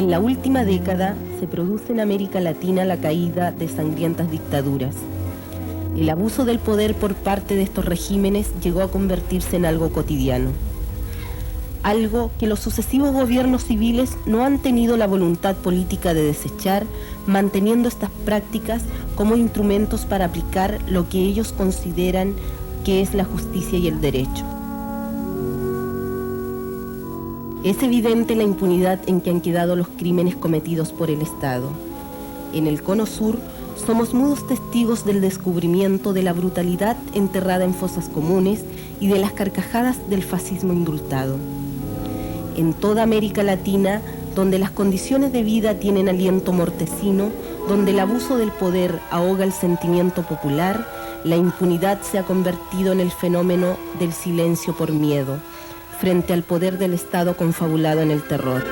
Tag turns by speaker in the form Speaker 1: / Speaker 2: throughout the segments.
Speaker 1: En la última década se produce en América Latina la caída de sangrientas dictaduras. El abuso del poder por parte de estos regímenes llegó a convertirse en algo cotidiano. Algo que los sucesivos gobiernos civiles no han tenido la voluntad política de desechar, manteniendo estas prácticas como instrumentos para aplicar lo que ellos consideran que es la justicia y el derecho. Es evidente la impunidad en que han quedado los crímenes cometidos por el Estado. En el Cono Sur somos mudos testigos del descubrimiento de la brutalidad enterrada en fosas comunes y de las carcajadas del fascismo indultado. En toda América Latina, donde las condiciones de vida tienen aliento mortecino, donde el abuso del poder ahoga el sentimiento popular, la impunidad se ha convertido en el fenómeno del silencio por miedo, frente al poder del Estado confabulado en el terror.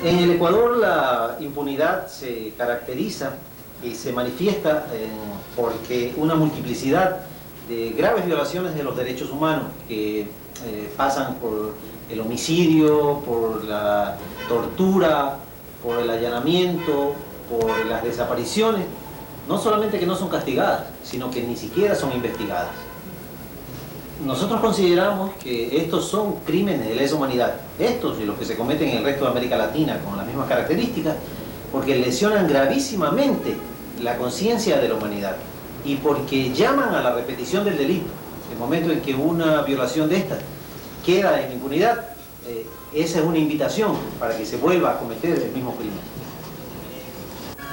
Speaker 2: En el Ecuador la impunidad se caracteriza y se manifiesta porque una multiplicidad de graves violaciones de los derechos humanos que pasan por el homicidio, por la tortura, por el allanamiento, por las desapariciones, no solamente que no son castigadas, sino que ni siquiera son investigadas. Nosotros consideramos que estos son crímenes de lesa humanidad, estos y los que se cometen en el resto de América Latina con las mismas características, porque lesionan gravísimamente la conciencia de la humanidad y porque llaman a la repetición del delito. El momento en que una violación de estas queda en impunidad, esa es una invitación para que se vuelva a cometer el mismo crimen.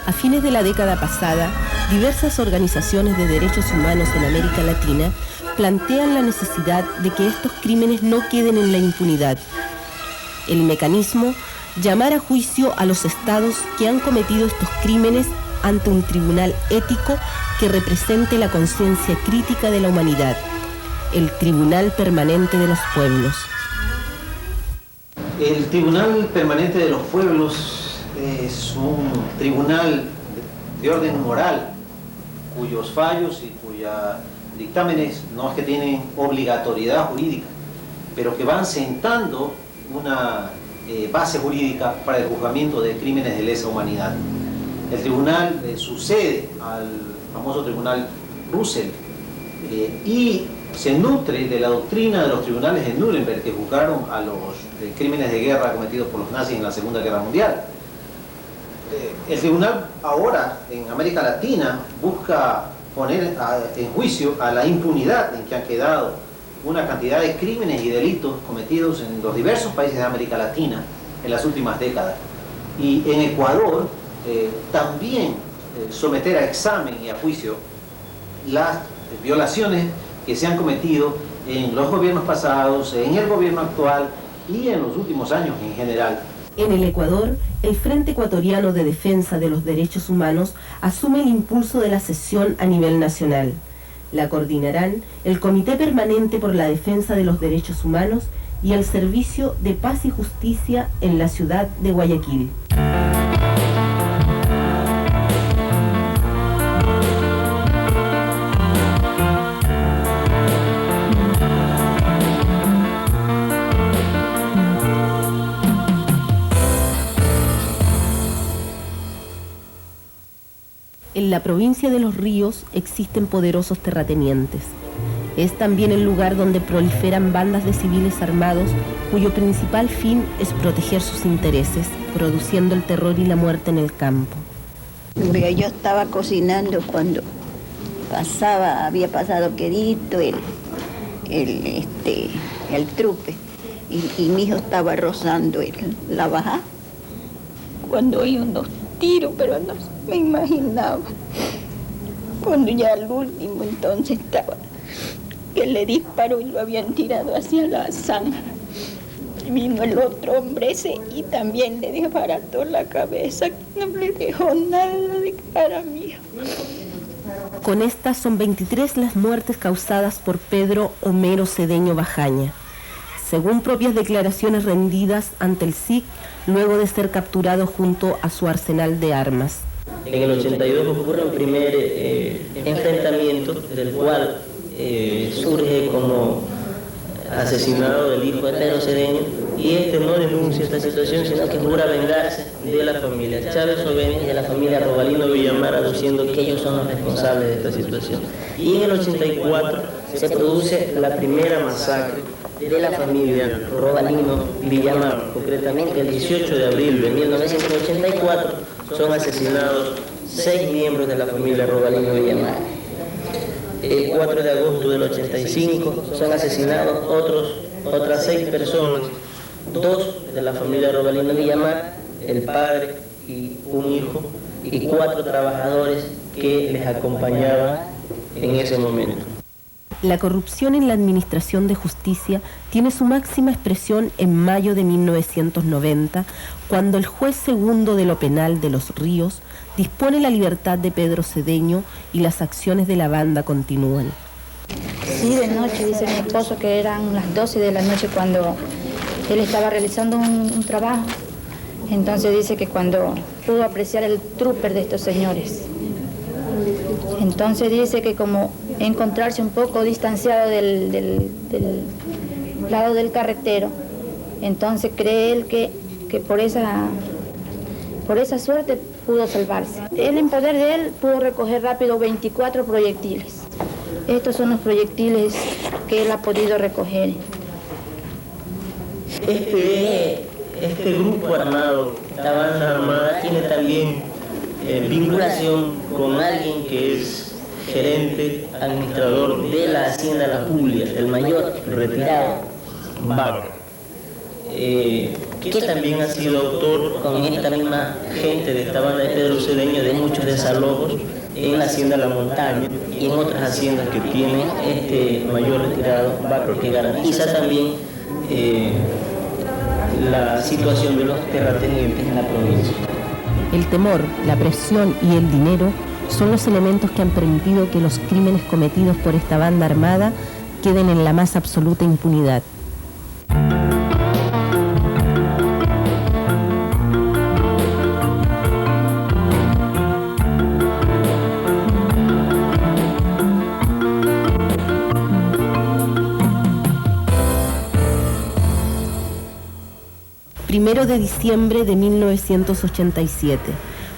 Speaker 1: A fines de la década pasada, diversas organizaciones de derechos humanos en América Latina plantean la necesidad de que estos crímenes no queden en la impunidad. El mecanismo, llamar a juicio a los estados que han cometido estos crímenes ante un tribunal ético que represente la conciencia crítica de la humanidad, el Tribunal Permanente de los Pueblos.
Speaker 2: El Tribunal Permanente de los Pueblos es un tribunal de orden moral, cuyos fallos y cuyos dictámenes no es que tienen obligatoriedad jurídica, pero que van sentando una base jurídica para el juzgamiento de crímenes de lesa humanidad. El tribunal sucede al famoso tribunal Russell y se nutre de la doctrina de los tribunales de Nuremberg que juzgaron a los crímenes de guerra cometidos por los nazis en la Segunda Guerra Mundial. El tribunal ahora en América Latina busca poner en juicio a la impunidad en que han quedado una cantidad de crímenes y delitos cometidos en los diversos países de América Latina en las últimas décadas. Y en Ecuador también someter a examen y a juicio las violaciones que se han cometido en los gobiernos pasados, en el gobierno actual y en los últimos años en general.
Speaker 1: En el Ecuador, el Frente Ecuatoriano de Defensa de los Derechos Humanos asume el impulso de la sesión a nivel nacional. La coordinarán el Comité Permanente por la Defensa de los Derechos Humanos y el Servicio de Paz y Justicia en la ciudad de Guayaquil. En la provincia de Los Ríos existen poderosos terratenientes. Es también el lugar donde proliferan bandas de civiles armados cuyo principal fin es proteger sus intereses, produciendo el terror y la muerte en el campo.
Speaker 3: Yo estaba cocinando cuando había pasado Querito, el trupe, y mi hijo estaba rozando la baja. Cuando oí unos tiros, pero no me imaginaba. Cuando ya al último entonces estaba, que le disparó y lo habían tirado hacia la zanja. Y vino el otro hombre ese y también le desbarató la cabeza, no le dejó nada de cara a mí.
Speaker 1: Con estas son 23 las muertes causadas por Pedro Homero Cedeño Bajaña, según propias declaraciones rendidas ante el SIC luego de ser capturado junto a su arsenal de armas.
Speaker 4: En el 82 ocurre un primer enfrentamiento del cual surge como asesinado del hijo de Pedro Cedeño, y no denuncia esta situación, sino que jura vengarse de la familia Chávez Oveña y de la familia Robalino Villamar, aduciendo que ellos son los responsables de esta situación. Y en el 84 se produce la primera masacre de la familia Robalino Villamar. Concretamente, el 18 de abril de 1984 son asesinados 6 miembros de la familia Robalino Villamar. El 4 de agosto del 85 son asesinados otras 6 personas, 2 de la familia Robalino Villamar, el padre y un hijo, y 4 trabajadores que les acompañaban en ese momento.
Speaker 1: La corrupción en la administración de justicia tiene su máxima expresión en mayo de 1990, cuando el juez segundo de lo penal de Los Ríos dispone la libertad de Pedro Cedeño y las acciones de la banda continúan.
Speaker 5: Sí, de noche, dice mi esposo que eran las 12 de la noche cuando él estaba realizando un trabajo. Entonces dice que cuando pudo apreciar el trooper de estos señores. Entonces dice que como encontrarse un poco distanciado del lado del carretero, entonces cree él que por esa suerte pudo salvarse. Él, en poder de él, pudo recoger rápido 24 proyectiles. Estos son los proyectiles que él ha podido recoger.
Speaker 4: Este grupo armado, esta banda armada, tiene también vinculación con alguien que es gerente administrador de la Hacienda La Julia, el mayor retirado Vaca, que también ha sido autor con esta misma gente de esta banda de Pedro Cedeño de muchos desalojos en la Hacienda La Montaña y en otras haciendas que tiene este mayor retirado Vaca, que garantiza también la situación de los terratenientes en la provincia.
Speaker 1: El temor, la presión y el dinero son los elementos que han permitido que los crímenes cometidos por esta banda armada queden en la más absoluta impunidad. Primero de diciembre de 1987,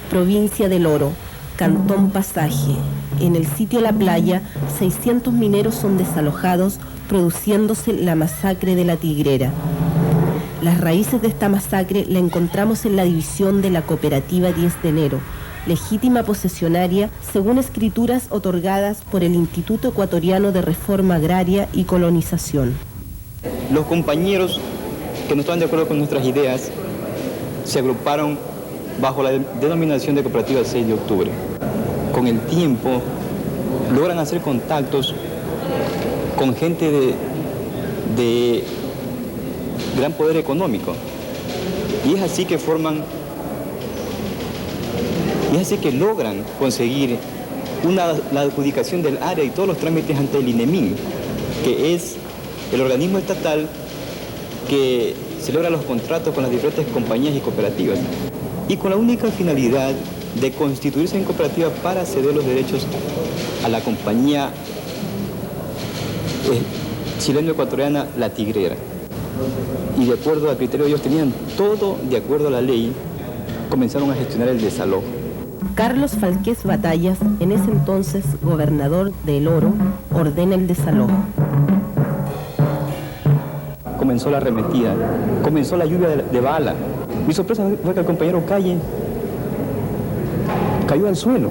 Speaker 1: provincia del Oro, Cantón Pasaje. En el sitio La Playa, 600 mineros son desalojados, produciéndose la masacre de la Tigrera. Las raíces de esta masacre la encontramos en la división de la cooperativa 10 de enero, legítima posesionaria según escrituras otorgadas por el Instituto Ecuatoriano de Reforma Agraria y Colonización.
Speaker 6: Los compañeros que no estaban de acuerdo con nuestras ideas se agruparon bajo la denominación de Cooperativa 6 de Octubre. Con el tiempo logran hacer contactos con gente de gran poder económico, y es así que logran conseguir la adjudicación del área y todos los trámites ante el INEMIN, que es el organismo estatal que celebra los contratos con las diferentes compañías y cooperativas, y con la única finalidad de constituirse en cooperativa para ceder los derechos a la compañía chileno-ecuatoriana La Tigrera. Y de acuerdo al criterio de ellos, tenían todo de acuerdo a la ley, comenzaron a gestionar el desalojo.
Speaker 1: Carlos Falqués Batallas, en ese entonces gobernador de El Oro, ordena el desalojo.
Speaker 6: Comenzó la arremetida, comenzó la lluvia de bala. Mi sorpresa fue que el compañero Calle cayó al suelo.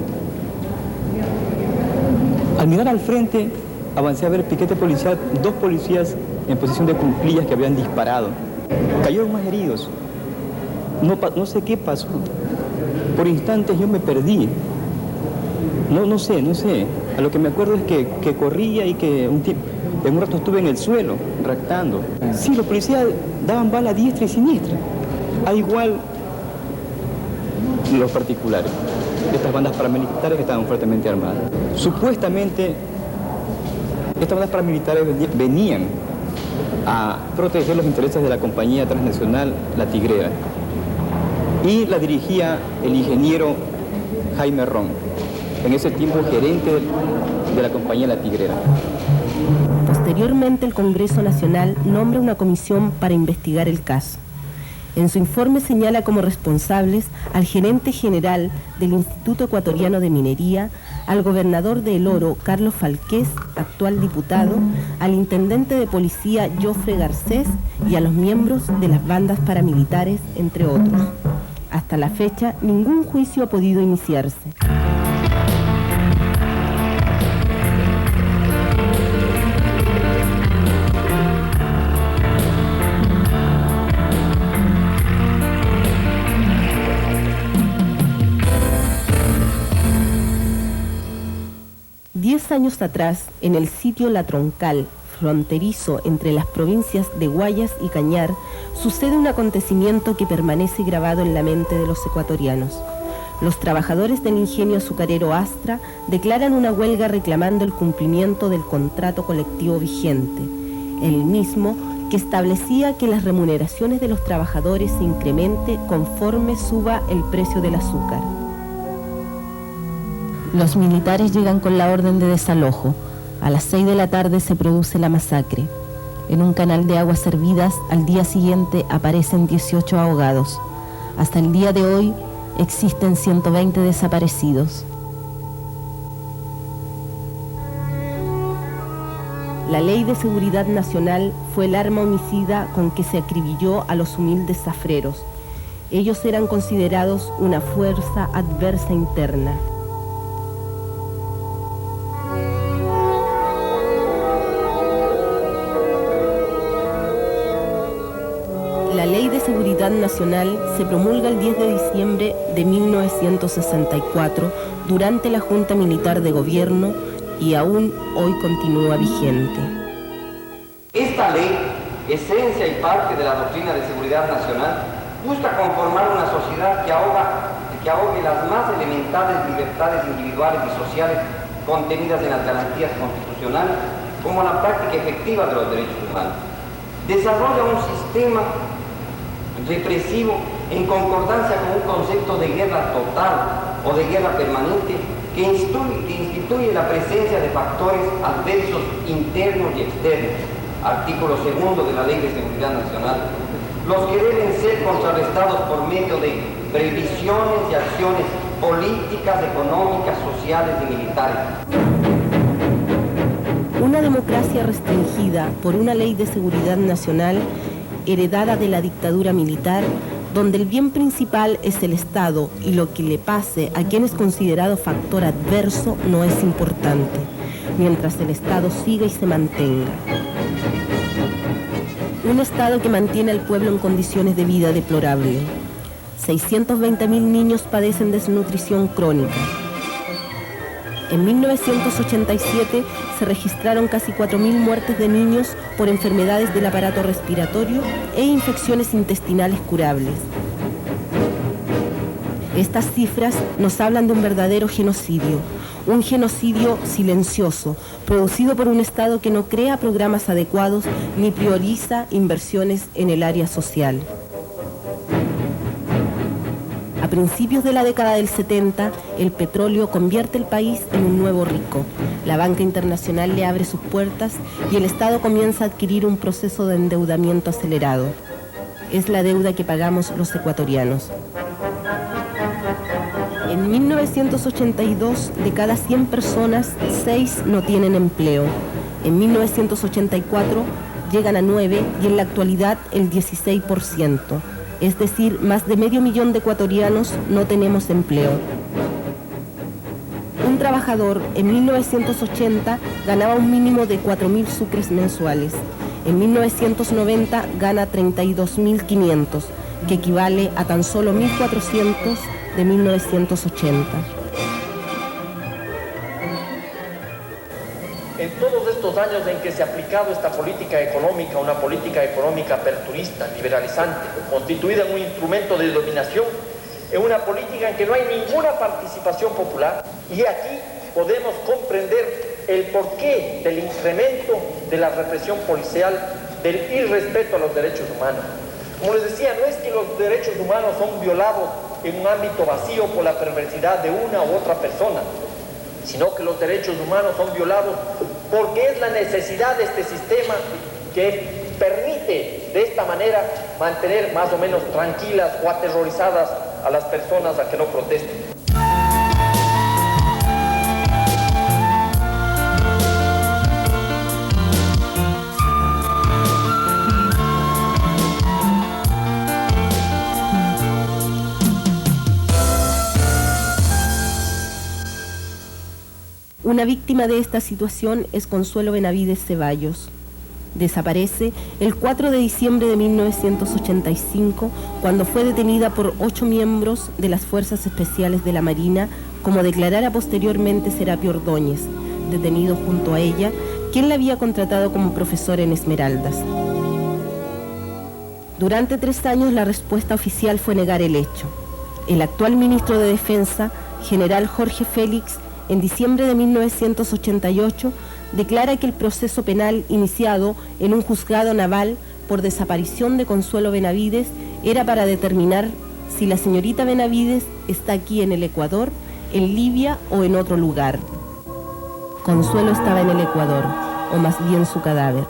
Speaker 6: Al mirar al frente, avancé a ver el piquete policial, 2 policías en posición de cuclillas que habían disparado. Cayeron más heridos. No sé qué pasó. Por instantes yo me perdí. No sé. A lo que me acuerdo es que corría y que en un rato estuve en el suelo, raptando. Sí, los policías daban bala diestra y siniestra. Al igual los particulares, estas bandas paramilitares que estaban fuertemente armadas. Supuestamente, estas bandas paramilitares venían a proteger los intereses de la compañía transnacional La Tigrera, y la dirigía el ingeniero Jaime Ron, en ese tiempo gerente de la compañía La Tigrera.
Speaker 1: Posteriormente, el Congreso Nacional nombra una comisión para investigar el caso. En su informe señala como responsables al gerente general del Instituto Ecuatoriano de Minería, al gobernador de El Oro, Carlos Falqués, actual diputado, al intendente de policía, Jofre Garcés, y a los miembros de las bandas paramilitares, entre otros. Hasta la fecha, ningún juicio ha podido iniciarse. Años atrás, en el sitio La Troncal, fronterizo entre las provincias de Guayas y Cañar, sucede un acontecimiento que permanece grabado en la mente de los ecuatorianos. Los trabajadores del ingenio azucarero Astra declaran una huelga reclamando el cumplimiento del contrato colectivo vigente, el mismo que establecía que las remuneraciones de los trabajadores se incremente conforme suba el precio del azúcar. Los militares llegan con la orden de desalojo. A las 6 de la tarde se produce la masacre. En un canal de aguas servidas, al día siguiente aparecen 18 ahogados. Hasta el día de hoy existen 120 desaparecidos. La Ley de Seguridad Nacional fue el arma homicida con que se acribilló a los humildes zafreros. Ellos eran considerados una fuerza adversa interna. La Ley de Seguridad Nacional se promulga el 10 de diciembre de 1964 durante la Junta Militar de Gobierno y aún hoy continúa vigente.
Speaker 7: Esta ley, esencia y parte de la doctrina de seguridad nacional, busca conformar una sociedad que ahogue las más elementales libertades individuales y sociales contenidas en las garantías constitucionales como la práctica efectiva de los derechos humanos. Desarrolla un sistema represivo en concordancia con un concepto de guerra total o de guerra permanente que instituye la presencia de factores adversos internos y externos, artículo 2 de la Ley de Seguridad Nacional, los que deben ser contrarrestados por medio de previsiones y acciones políticas, económicas, sociales y militares.
Speaker 1: Una democracia restringida por una ley de seguridad nacional heredada de la dictadura militar, donde el bien principal es el Estado y lo que le pase a quien es considerado factor adverso no es importante, mientras el Estado siga y se mantenga. Un Estado que mantiene al pueblo en condiciones de vida deplorable. 620.000 niños padecen desnutrición crónica. En 1987 se registraron casi 4.000 muertes de niños por enfermedades del aparato respiratorio e infecciones intestinales curables. Estas cifras nos hablan de un verdadero genocidio, un genocidio silencioso, producido por un Estado que no crea programas adecuados ni prioriza inversiones en el área social. A principios de la década del 70, el petróleo convierte el país en un nuevo rico. La banca internacional le abre sus puertas y el Estado comienza a adquirir un proceso de endeudamiento acelerado. Es la deuda que pagamos los ecuatorianos. En 1982, de cada 100 personas, 6 no tienen empleo. En 1984 llegan a 9 y en la actualidad el 16%. Es decir, más de 500.000 de ecuatorianos no tenemos empleo. Un trabajador en 1980 ganaba un mínimo de 4.000 sucres mensuales. En 1990 gana 32.500, que equivale a tan solo 1.400 de 1980.
Speaker 8: En todos estos años en que se ha aplicado esta política económica, una política económica aperturista, liberalizante, constituida en un instrumento de dominación, en una política en que no hay ninguna participación popular, y aquí podemos comprender el porqué del incremento de la represión policial, del irrespeto a los derechos humanos. Como les decía, no es que los derechos humanos son violados en un ámbito vacío por la perversidad de una u otra persona, sino que los derechos humanos son violados porque es la necesidad de este sistema que permite de esta manera mantener más o menos tranquilas o aterrorizadas a las personas a que no protesten.
Speaker 1: Una víctima de esta situación es Consuelo Benavides Ceballos. Desaparece el 4 de diciembre de 1985 cuando fue detenida por 8 miembros de las Fuerzas Especiales de la Marina, como declarara posteriormente Serapio Ordóñez, detenido junto a ella, quien la había contratado como profesor en Esmeraldas. Durante 3 años la respuesta oficial fue negar el hecho. El actual ministro de Defensa, general Jorge Félix, en diciembre de 1988, declara que el proceso penal iniciado en un juzgado naval por desaparición de Consuelo Benavides era para determinar si la señorita Benavides está aquí en el Ecuador, en Libia o en otro lugar. Consuelo estaba en el Ecuador, o más bien su cadáver.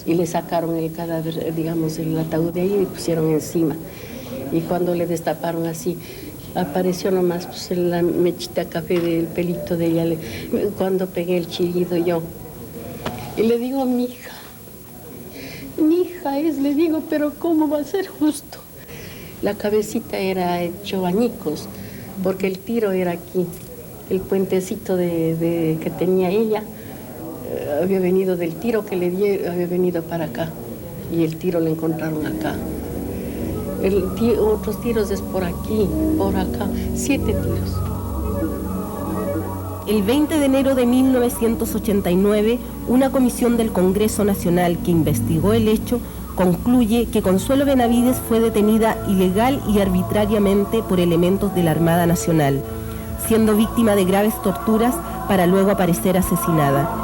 Speaker 9: Y le sacaron el cadáver, digamos, el ataúd de ahí y pusieron encima. Y cuando le destaparon así, apareció nomás pues, la mechita café del pelito de ella, cuando pegué el chillido yo. Y le digo a mi hija es, le digo, pero ¿cómo va a ser justo? La cabecita era hecho añicos, porque el tiro era aquí. El puentecito que tenía ella había venido del tiro que le di, había venido para acá. Y el tiro lo encontraron acá. Otros tiros es por aquí, por acá, 7 tiros.
Speaker 1: El 20 de enero de 1989, una comisión del Congreso Nacional que investigó el hecho concluye que Consuelo Benavides fue detenida ilegal y arbitrariamente por elementos de la Armada Nacional, siendo víctima de graves torturas para luego aparecer asesinada.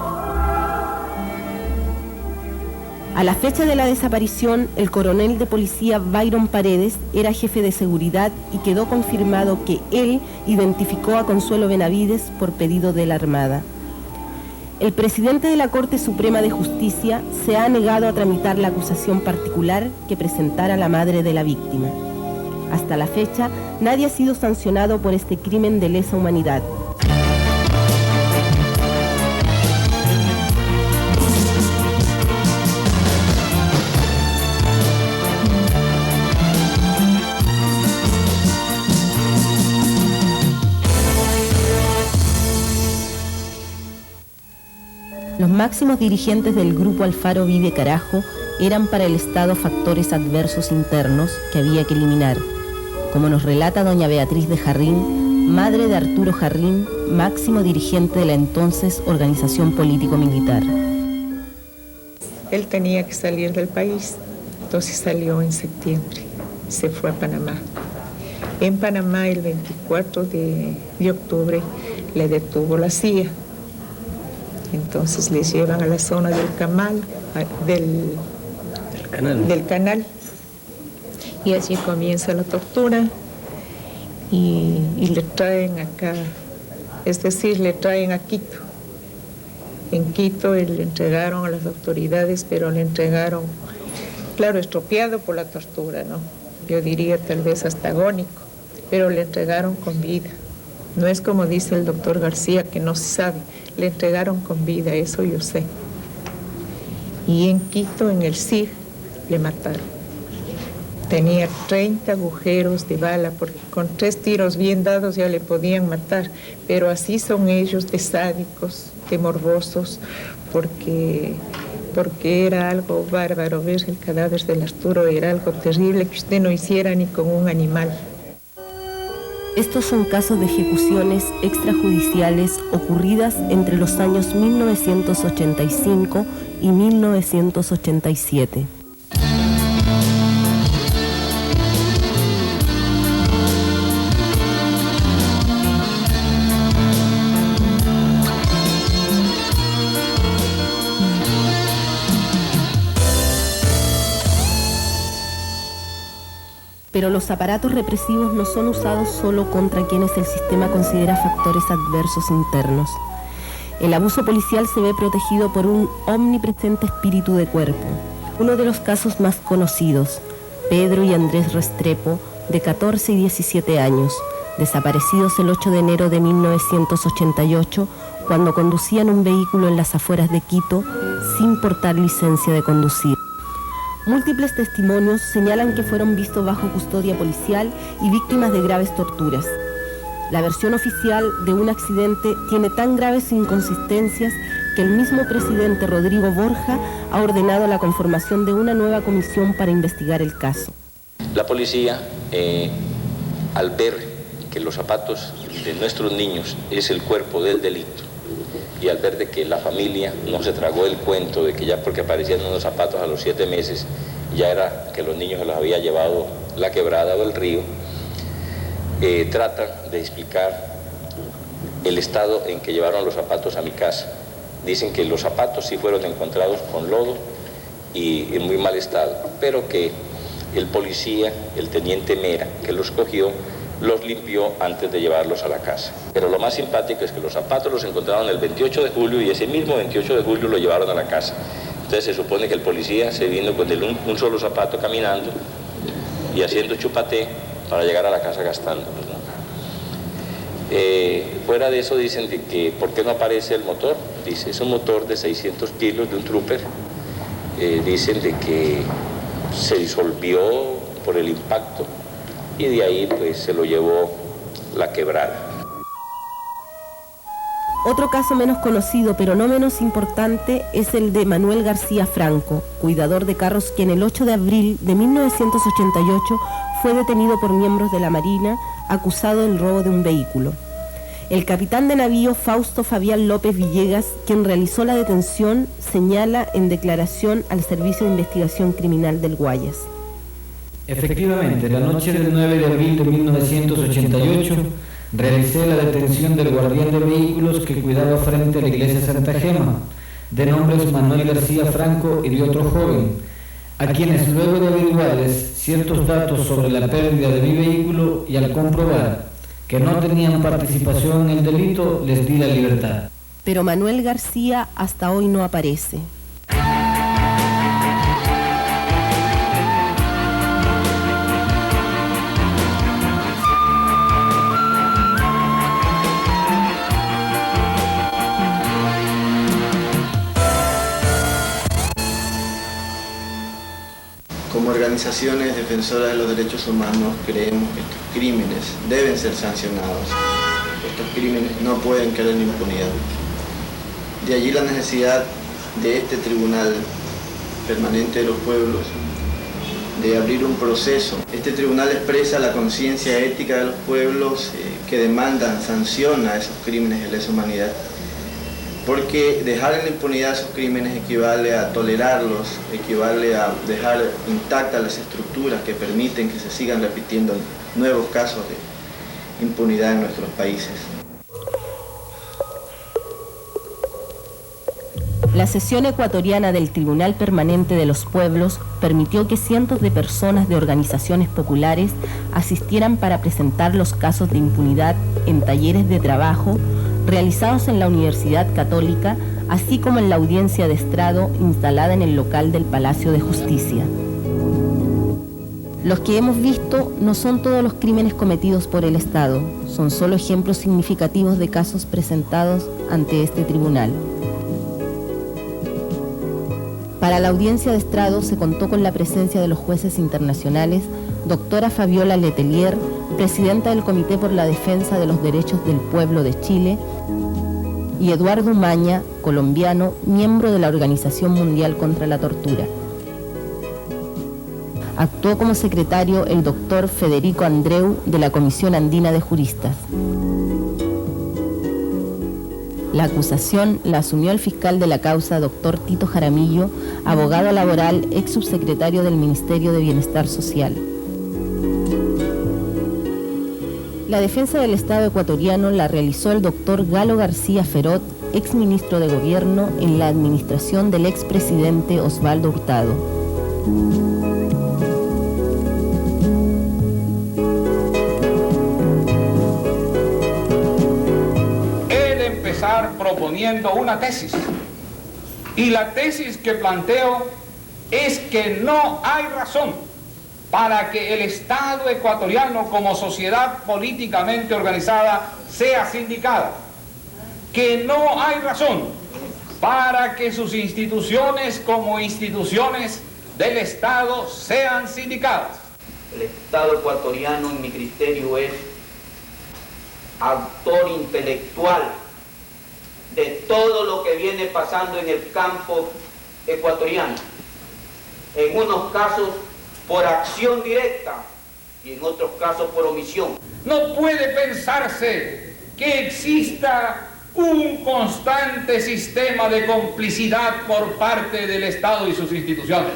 Speaker 1: A la fecha de la desaparición, el coronel de policía Byron Paredes era jefe de seguridad y quedó confirmado que él identificó a Consuelo Benavides por pedido de la Armada. El presidente de la Corte Suprema de Justicia se ha negado a tramitar la acusación particular que presentara la madre de la víctima. Hasta la fecha, nadie ha sido sancionado por este crimen de lesa humanidad. Los máximos dirigentes del grupo Alfaro Vive Carajo eran para el Estado factores adversos internos que había que eliminar, como nos relata doña Beatriz de Jarrín, madre de Arturo Jarrín, máximo dirigente de la entonces organización político-militar.
Speaker 10: Él tenía que salir del país, entonces salió en septiembre, se fue a Panamá. En Panamá el 24 de octubre le detuvo la CIA. Entonces les llevan a la zona del canal. Y allí comienza la tortura y le traen acá, es decir, le traen a Quito. En Quito le entregaron a las autoridades, pero le entregaron, claro, estropeado por la tortura, ¿no? Yo diría tal vez hasta agónico, pero le entregaron con vida. No es como dice el doctor García, que no se sabe. Le entregaron con vida, eso yo sé. Y en Quito, en el CIG, le mataron. Tenía 30 agujeros de bala, porque con 3 tiros bien dados ya le podían matar. Pero así son ellos de sádicos, de morbosos, porque era algo bárbaro ver el cadáver del Arturo, era algo terrible que usted no hiciera ni con un animal.
Speaker 1: Estos son casos de ejecuciones extrajudiciales ocurridas entre los años 1985 y 1987. Pero los aparatos represivos no son usados solo contra quienes el sistema considera factores adversos internos. El abuso policial se ve protegido por un omnipresente espíritu de cuerpo. Uno de los casos más conocidos, Pedro y Andrés Restrepo, de 14 y 17 años, desaparecidos el 8 de enero de 1988, cuando conducían un vehículo en las afueras de Quito sin portar licencia de conducir. Múltiples testimonios señalan que fueron vistos bajo custodia policial y víctimas de graves torturas. La versión oficial de un accidente tiene tan graves inconsistencias que el mismo presidente Rodrigo Borja ha ordenado la conformación de una nueva comisión para investigar el caso.
Speaker 11: La policía, al ver que los zapatos de nuestros niños es el cuerpo del delito, y al ver de que la familia no se tragó el cuento de que ya porque aparecían unos zapatos a los 7 meses, ya era que los niños se los había llevado la quebrada o el río, tratan de explicar el estado en que llevaron los zapatos a mi casa. Dicen que los zapatos sí fueron encontrados con lodo y en muy mal estado, pero que el policía, el teniente Mera, que los cogió, los limpió antes de llevarlos a la casa. Pero lo más simpático es que los zapatos los encontraron el 28 de julio y ese mismo 28 de julio lo llevaron a la casa. Entonces se supone que el policía se vino con un solo zapato caminando y haciendo chupate para llegar a la casa gastándolos, ¿no? Fuera de eso dicen de que ¿por qué no aparece el motor? Dice, es un motor de 600 kilos de un trooper. Dicen de que se disolvió por el impacto y de ahí pues se lo llevó la quebrada.
Speaker 1: Otro caso menos conocido, pero no menos importante, es el de Manuel García Franco, cuidador de carros, quien el 8 de abril de 1988 fue detenido por miembros de la Marina, acusado del robo de un vehículo. El capitán de navío Fausto Fabián López Villegas, quien realizó la detención, señala en declaración al Servicio de Investigación Criminal del Guayas.
Speaker 12: Efectivamente, la noche del 9 de abril de 1988 realicé la detención del guardián de vehículos que cuidaba frente a la iglesia Santa Gema, de nombres Manuel García Franco y de otro joven, a quienes luego de averiguarles ciertos datos sobre la pérdida de mi vehículo y al comprobar que no tenían participación en el delito, les di la libertad.
Speaker 1: Pero Manuel García hasta hoy no aparece.
Speaker 13: Como organizaciones defensoras de los derechos humanos creemos que estos crímenes deben ser sancionados. Estos crímenes no pueden quedar en impunidad. De allí la necesidad de este Tribunal Permanente de los Pueblos de abrir un proceso. Este tribunal expresa la conciencia ética de los pueblos que demandan sanción a esos crímenes de lesa humanidad. Porque dejar en la impunidad esos crímenes equivale a tolerarlos, equivale a dejar intactas las estructuras que permiten que se sigan repitiendo nuevos casos de impunidad en nuestros países.
Speaker 1: La sesión ecuatoriana del Tribunal Permanente de los Pueblos permitió que cientos de personas de organizaciones populares asistieran para presentar los casos de impunidad en talleres de trabajo realizados en la Universidad Católica, así como en la audiencia de estrado instalada en el local del Palacio de Justicia. Los que hemos visto no son todos los crímenes cometidos por el Estado, son solo ejemplos significativos de casos presentados ante este tribunal. Para la audiencia de estrado se contó con la presencia de los jueces internacionales, doctora Fabiola Letelier, presidenta del Comité por la Defensa de los Derechos del Pueblo de Chile, y Eduardo Umaña, colombiano, miembro de la Organización Mundial contra la Tortura. Actuó como secretario el doctor Federico Andreu de la Comisión Andina de Juristas. La acusación la asumió el fiscal de la causa, doctor Tito Jaramillo, abogado laboral, ex subsecretario del Ministerio de Bienestar Social. La defensa del Estado ecuatoriano la realizó el doctor Galo García Ferot, ex ministro de Gobierno en la administración del expresidente Osvaldo Hurtado.
Speaker 14: comenzar proponiendo una tesis. Y la tesis que planteo es que no hay razón para que el Estado ecuatoriano como sociedad políticamente organizada sea sindicada. Que no hay razón para que sus instituciones como instituciones del Estado sean sindicadas.
Speaker 7: El Estado ecuatoriano, en mi criterio, es autor intelectual de todo lo que viene pasando en el campo ecuatoriano. En unos casos por acción directa y en otros casos por omisión.
Speaker 14: No puede pensarse que exista un constante sistema de complicidad por parte del Estado y sus instituciones.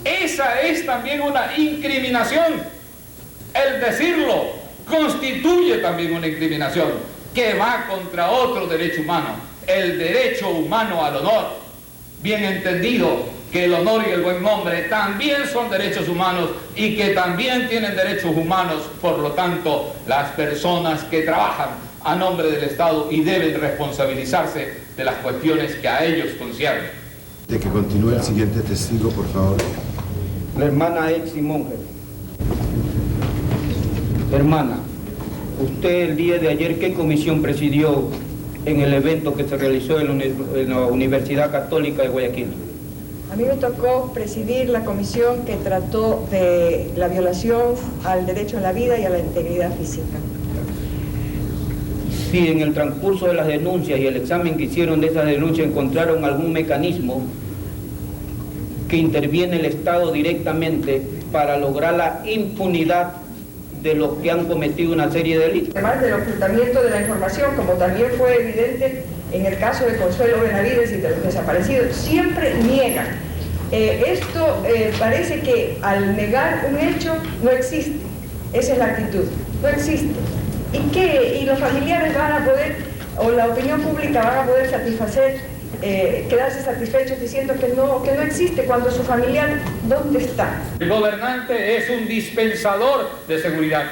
Speaker 14: Esa es también una incriminación. El decirlo constituye también una incriminación que va contra otro derecho humano, el derecho humano al honor. Bien entendido que el honor y el buen nombre también son derechos humanos y que también tienen derechos humanos, por lo tanto, las personas que trabajan a nombre del Estado y deben responsabilizarse de las cuestiones que a ellos conciernen.
Speaker 15: De que continúe el siguiente testigo, por favor.
Speaker 16: La hermana Exi Monge. Hermana, usted el día de ayer, ¿qué comisión presidió en el evento que se realizó en la Universidad Católica de Guayaquil?
Speaker 17: A mí me tocó presidir la comisión que trató de la violación al derecho a la vida y a la integridad física.
Speaker 16: Si en el transcurso de las denuncias y el examen que hicieron de esas denuncias encontraron algún mecanismo que interviene el Estado directamente para lograr la impunidad de los que han cometido una serie de delitos.
Speaker 17: Además del ocultamiento de la información, como también fue evidente en el caso de Consuelo Benavides y de los desaparecidos, siempre niegan. Esto parece que al negar un hecho no existe. Esa es la actitud, no existe. ¿Y los familiares van a poder, o la opinión pública van a poder quedarse satisfechos diciendo que no existe, cuando su familiar, ¿dónde está?
Speaker 14: El gobernante es un dispensador de seguridad,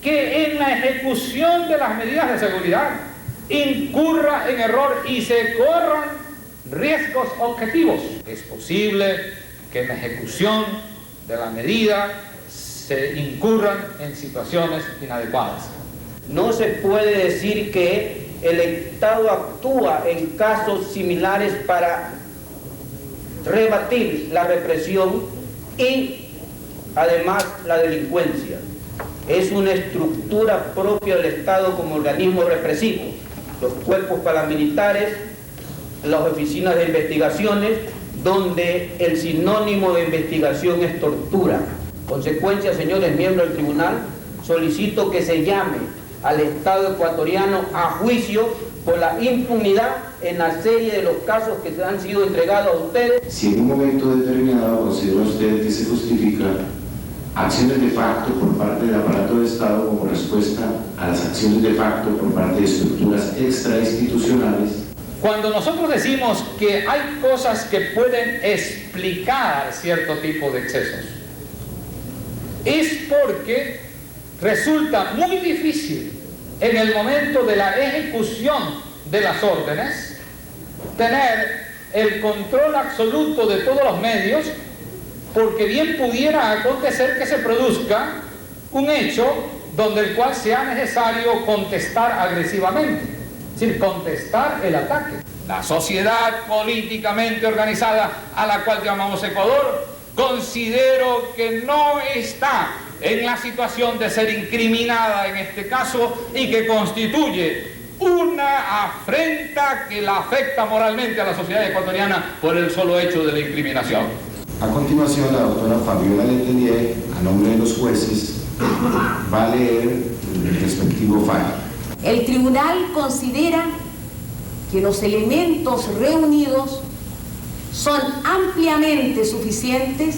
Speaker 14: que en la ejecución de las medidas de seguridad incurra en error y se corran riesgos objetivos. Es posible que en la ejecución de la medida se incurran en situaciones inadecuadas.
Speaker 16: No se puede decir que el Estado actúa en casos similares para rebatir la represión y además la delincuencia. Es una estructura propia del Estado como organismo represivo. Los cuerpos paramilitares, las oficinas de investigaciones, donde el sinónimo de investigación es tortura. Consecuencia, señores miembros del tribunal, solicito que se llame al Estado ecuatoriano a juicio por la impunidad en la serie de los casos que se han sido entregados a ustedes.
Speaker 15: Si en un momento determinado considera usted que se justifica acciones de facto por parte del aparato de Estado como respuesta a las acciones de facto por parte de estructuras extrainstitucionales.
Speaker 14: Cuando nosotros decimos que hay cosas que pueden explicar cierto tipo de excesos, es porque resulta muy difícil en el momento de la ejecución de las órdenes tener el control absoluto de todos los medios, porque bien pudiera acontecer que se produzca un hecho donde el cual sea necesario contestar agresivamente, es decir, contestar el ataque. La sociedad políticamente organizada a la cual llamamos Ecuador, considero que no está en la situación de ser incriminada en este caso y que constituye una afrenta que la afecta moralmente a la sociedad ecuatoriana por el solo hecho de la incriminación.
Speaker 15: A continuación, la doctora Fabiola Letelier, a nombre de los jueces, va a leer el respectivo fallo.
Speaker 18: El tribunal considera que los elementos reunidos son ampliamente suficientes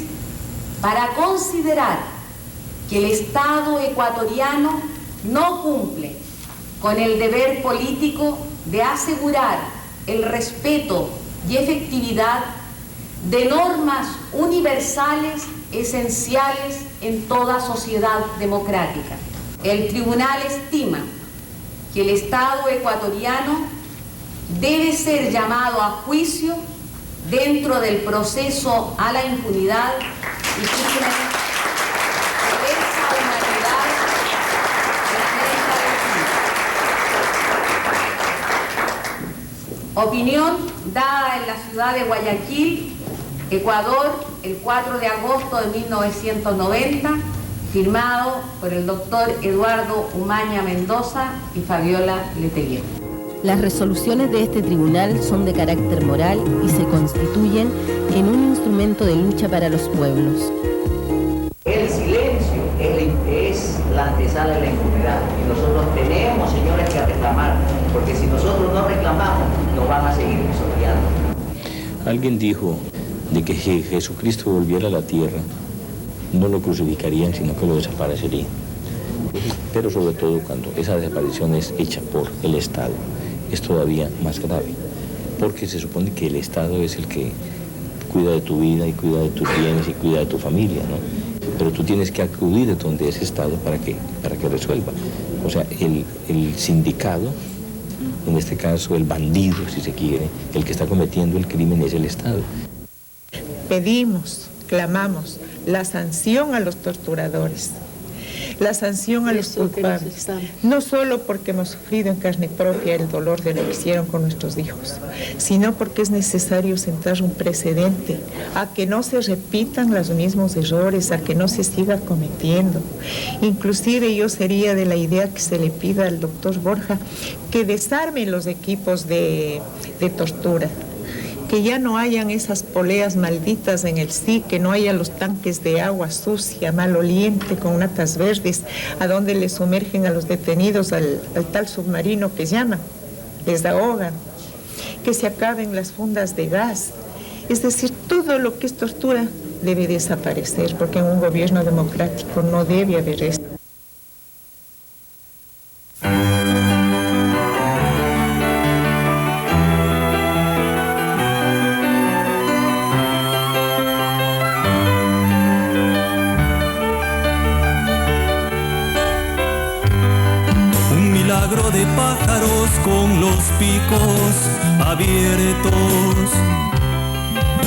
Speaker 18: para considerar que el Estado ecuatoriano no cumple con el deber político de asegurar el respeto y efectividad de normas universales esenciales en toda sociedad democrática. El tribunal estima que el Estado ecuatoriano debe ser llamado a juicio dentro del proceso a la impunidad y crímenes de lesa humanidad de 30 de Opinión dada en la ciudad de Guayaquil, Ecuador, el 4 de agosto de 1990, firmado por el doctor Eduardo Umaña Mendoza y Fabiola Letelier.
Speaker 1: Las resoluciones de este tribunal son de carácter moral y se constituyen en un instrumento de lucha para los pueblos.
Speaker 19: El silencio es la antesala de la impunidad y nosotros tenemos, señores, que reclamar, porque si nosotros no reclamamos, nos van a seguir pisoteando.
Speaker 11: Alguien dijo de que si Jesucristo volviera a la tierra, no lo crucificarían, sino que lo desaparecerían. Pero sobre todo cuando esa desaparición es hecha por el Estado, es todavía más grave, porque se supone que el Estado es el que cuida de tu vida y cuida de tus bienes y cuida de tu familia, ¿no? Pero tú tienes que acudir a donde ese Estado para que resuelva. O sea, el sindicado, en este caso el bandido, si se quiere, el que está cometiendo el crimen es el Estado.
Speaker 10: Pedimos, clamamos la sanción a los torturadores, la sanción a los culpables, no solo porque hemos sufrido en carne propia el dolor de lo que hicieron con nuestros hijos, sino porque es necesario sentar un precedente a que no se repitan los mismos errores, a que no se siga cometiendo. Inclusive yo sería de la idea que se le pida al doctor Borja que desarme los equipos de tortura, que ya no hayan esas poleas malditas en el sí, que no haya los tanques de agua sucia, maloliente, con natas verdes, a donde les sumergen a los detenidos al tal submarino que llaman, les ahogan, que se acaben las fundas de gas. Es decir, todo lo que es tortura debe desaparecer, porque en un gobierno democrático no debe haber esto.
Speaker 20: De pájaros con los picos abiertos,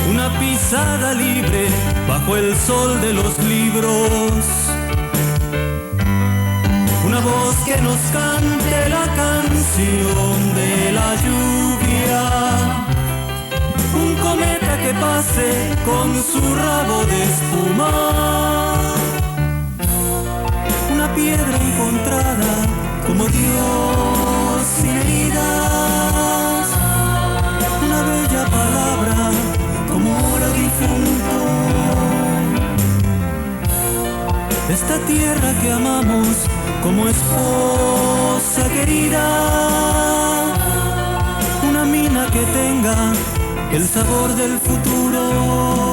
Speaker 20: una pisada libre bajo el sol de los libros, una voz que nos cante la canción de la lluvia, un cometa que pase con su rabo de espuma, una piedra encontrada como Dios sin heridas, una bella palabra como oro difunto. Esta tierra que amamos como esposa querida, una mina que tenga el sabor del futuro.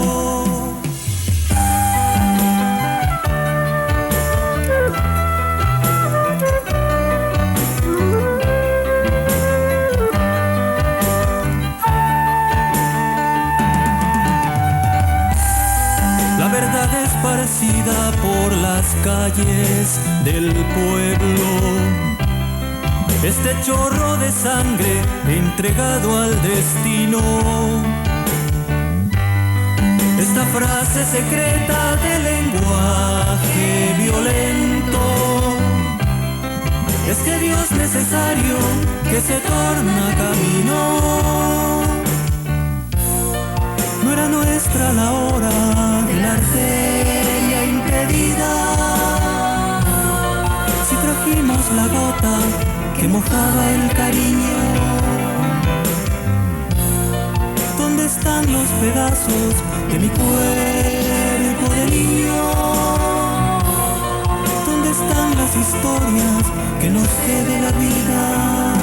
Speaker 20: Esparcida por las calles del pueblo, este chorro de sangre entregado al destino, esta frase secreta de lenguaje violento, es que Dios necesario que se torna camino. No era nuestra la hora de la arteria impedida, si trajimos la gota que mojaba el cariño. ¿Dónde están los pedazos de mi cuerpo de niño? ¿Dónde están las historias que nos debe la vida?